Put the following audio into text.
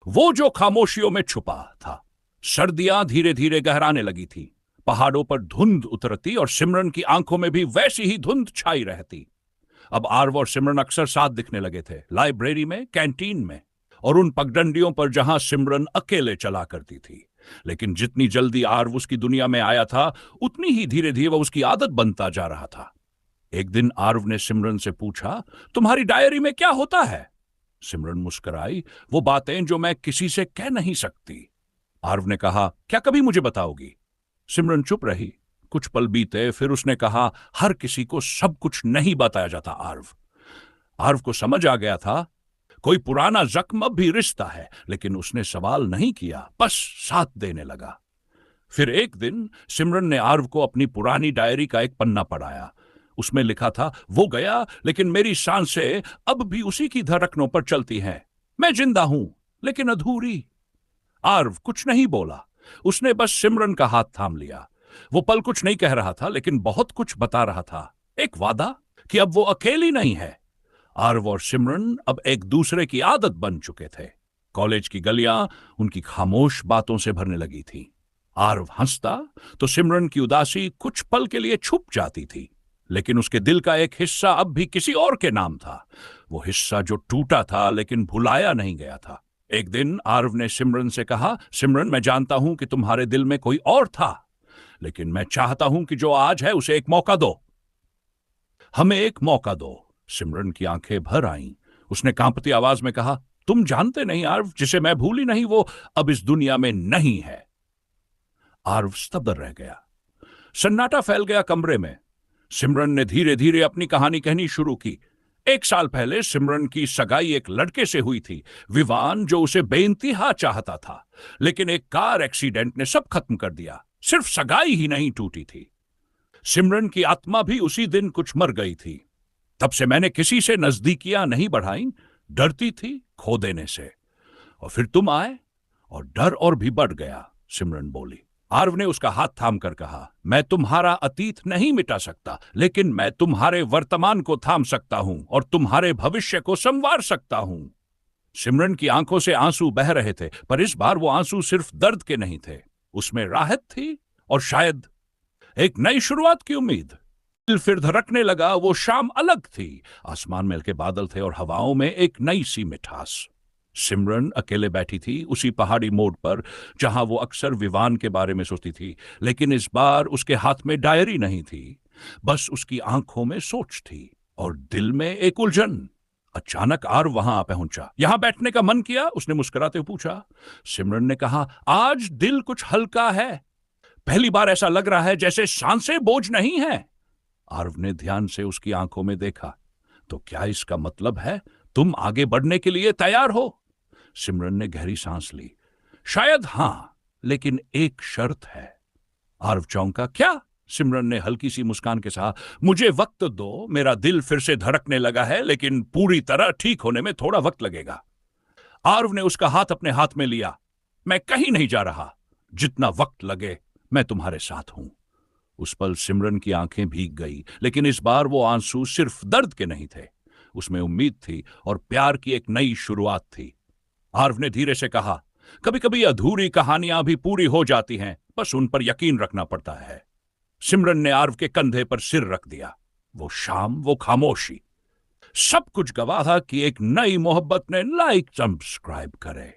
वो जो खामोशियों में छुपा था। सर्दियां धीरे धीरे गहराने लगी थी। पहाड़ों पर धुंध उतरती और सिमरन की आंखों में भी वैसी ही धुंध छाई रहती। अब आरव और सिमरन अक्सर साथ दिखने लगे थे, लाइब्रेरी में, कैंटीन में और उन पगडंडियों पर जहां सिमरन अकेले चला करती थी। लेकिन जितनी जल्दी आरव उसकी दुनिया में आया था, उतनी ही धीरे धीरे वह उसकी आदत बनता जा रहा था। एक दिन आरव ने सिमरन से पूछा, तुम्हारी डायरी में क्या होता है? सिमरन मुस्कुराई, वो बातें जो मैं किसी से कह नहीं सकती। आरव ने कहा, क्या कभी मुझे बताओगी? सिमरन चुप रही। कुछ पल बीते, फिर उसने कहा, हर किसी को सब कुछ नहीं बताया जाता आरव। आरव को समझ आ गया था कोई पुराना जख्म अब भी रिश्ता है, लेकिन उसने सवाल नहीं किया, बस साथ देने लगा। फिर एक दिन सिमरन ने आरव को अपनी पुरानी डायरी का एक पन्ना पढ़ाया। उसमें लिखा था, वो गया लेकिन मेरी सांसें अब भी उसी की धड़कनों पर चलती हैं। मैं जिंदा हूं लेकिन अधूरी। आरव कुछ नहीं बोला, उसने बस सिमरन का हाथ थाम लिया। वो पल कुछ नहीं कह रहा था, लेकिन बहुत कुछ बता रहा था। एक वादा कि अब वो अकेली नहीं है। आरव और सिमरन अब एक दूसरे की आदत बन चुके थे। कॉलेज की गलियां उनकी खामोश बातों से भरने लगी थी। आरव हंसता तो सिमरन की उदासी कुछ पल के लिए छुप जाती थी, लेकिन उसके दिल का एक हिस्सा अब भी किसी और के नाम था। वो हिस्सा जो टूटा था लेकिन भुलाया नहीं गया था। एक दिन आरव ने सिमरन से कहा, सिमरन, मैं जानता हूं कि तुम्हारे दिल में कोई और था, लेकिन मैं चाहता हूं कि जो आज है उसे एक मौका दो। हमें एक मौका दो। सिमरन की आंखें भर आईं। उसने कांपती आवाज में कहा, तुम जानते नहीं आरव, जिसे मैं भूली नहीं वो अब इस दुनिया में नहीं है। आरव स्तब्ध रह गया। सन्नाटा फैल गया कमरे में। सिमरन ने धीरे धीरे अपनी कहानी कहनी शुरू की। 1 साल पहले सिमरन की सगाई एक लड़के से हुई थी, विवान, जो उसे बेइंतहा चाहता था, लेकिन एक कार एक्सीडेंट ने सब खत्म कर दिया। सिर्फ सगाई ही नहीं टूटी थी, सिमरन की आत्मा भी उसी दिन कुछ मर गई थी। तब से मैंने किसी से नजदीकियां नहीं बढ़ाई, डरती थी खो देने से। और फिर तुम आए और डर और भी बढ़ गया, सिमरन बोली। आरव ने उसका हाथ थाम कर कहा, मैं तुम्हारा अतीत नहीं मिटा सकता, लेकिन मैं तुम्हारे वर्तमान को थाम सकता हूं और तुम्हारे भविष्य को संवार सकता हूं। सिमरन की आंखों से आंसू बह रहे थे, पर इस बार वो आंसू सिर्फ दर्द के नहीं थे, उसमें राहत थी और शायद एक नई शुरुआत की उम्मीद। दिल फिर धड़कने लगा। वो शाम अलग थी, आसमान में हल्के बादल थे और हवाओं में एक नई सी मिठास। सिमरन अकेले बैठी थी उसी पहाड़ी मोड़ पर जहां वो अक्सर विवान के बारे में सोचती थी, लेकिन इस बार उसके हाथ में डायरी नहीं थी, बस उसकी आंखों में सोच थी और दिल में एक उलझन। अचानक आर वहां पहुंचा। यहां बैठने का मन किया? उसने मुस्कुराते हुए पूछा। सिमरन ने कहा, आज दिल कुछ हल्का है, पहली बार ऐसा लग रहा है जैसे सांसें बोझ नहीं है। आरव ने ध्यान से उसकी आंखों में देखा। तो क्या इसका मतलब है तुम आगे बढ़ने के लिए तैयार हो? सिमरन ने गहरी सांस ली। शायद हां, लेकिन एक शर्त है। आरव चौंका। क्या? सिमरन ने हल्की सी मुस्कान के साथ, मुझे वक्त दो, मेरा दिल फिर से धड़कने लगा है, लेकिन पूरी तरह ठीक होने में थोड़ा वक्त लगेगा। आरव ने उसका हाथ अपने हाथ में लिया। मैं कहीं नहीं जा रहा, जितना वक्त लगे मैं तुम्हारे साथ हूं। उस पल सिमरन की आंखें भीग गई, लेकिन इस बार वो आंसू सिर्फ दर्द के नहीं थे, उसमें उम्मीद थी और प्यार की एक नई शुरुआत थी। आरव ने धीरे से कहा, कभी कभी अधूरी कहानियां भी पूरी हो जाती हैं, बस उन पर यकीन रखना पड़ता है। सिमरन ने आरव के कंधे पर सिर रख दिया। वो शाम, वो खामोशी, सब कुछ गवाह था कि एक नई मोहब्बत ने लाइक सब्सक्राइब करे।